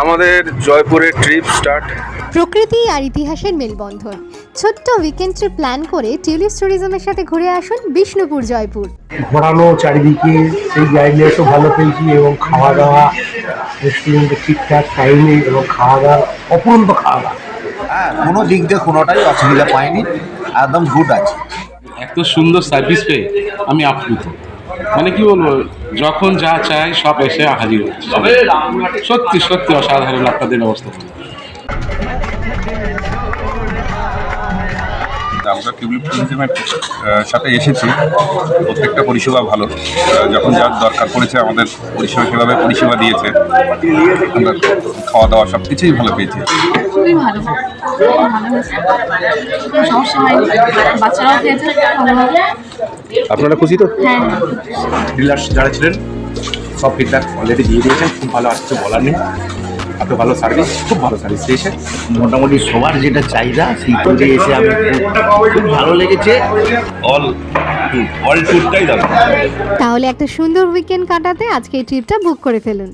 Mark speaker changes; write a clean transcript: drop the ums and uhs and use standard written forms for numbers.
Speaker 1: আমাদের জয়পুরের trip start.
Speaker 2: প্রকৃতি আর ইতিহাসের মেলবন্ধন। ছোট্ট উইকেন্ড ট্রিপ প্ল্যান করে টিউলিপস ট্যুরিজমের সাথে ঘুরে আসুন বিষ্ণুপুর জয়পুর।
Speaker 3: ঘোরানো চারিদিকে সেই গাইডলাইনসও ভালো পেয়েছি এবং খাওয়া দাওয়া রেস্টুরেন্টে ঠিকঠাক টাইমে এবং খাওয়া দাওয়া অপূর্ব খাওয়া দাওয়া।
Speaker 4: হ্যাঁ, কোনো দিক দিয়ে কোনোটাই অসুবিধা পাইনি, একদম গুড আছে।
Speaker 5: এত সুন্দর সার্ভিস পেয়ে আমি আপ্লুত। মানে কি বলবো, যখন যা চাই সব এসে হাজির হচ্ছে। সত্যি সত্যি অসাধারণ আপনাদের ব্যবস্থা।
Speaker 1: আমরা টিউলিপ ট্যুরিজমের সাথে এসেছি, প্রত্যেকটা পরিষেবা ভালো। যখন যার দরকার পড়েছে আমাদের পরিষেবা সেভাবে পরিষেবা দিয়েছে। আমরা খাওয়া দাওয়া সব কিছুই ভালো পেয়েছি।
Speaker 6: খুবই ভালো, ভালো হয়েছে, কোনো সমস্যা হয়নি, বাচ্চারাও খেয়েছে ভালোভাবে।
Speaker 7: আপনারা খুশি তো?
Speaker 6: হ্যাঁ,
Speaker 7: ডিলার্স যারা ছিলেন সব ফিডব্যাক অলরেডি দিয়ে দিয়েছেন, খুব ভালো, আর কিছু বলার নেই। এত ভালো সার্ভিস, খুব ভালো সার্ভিস দিয়েছে।
Speaker 4: মোটামুটি সবার যেটা চাহিদা সেই ট্যুরে এসে আমি খুব ভালো লেগেছে।
Speaker 1: অল ট্যুরটাই দারুণ।
Speaker 2: তাহলে একটা সুন্দর উইকেন্ড কাটাতে আজকে এই ট্রিপটা বুক করে ফেলুন।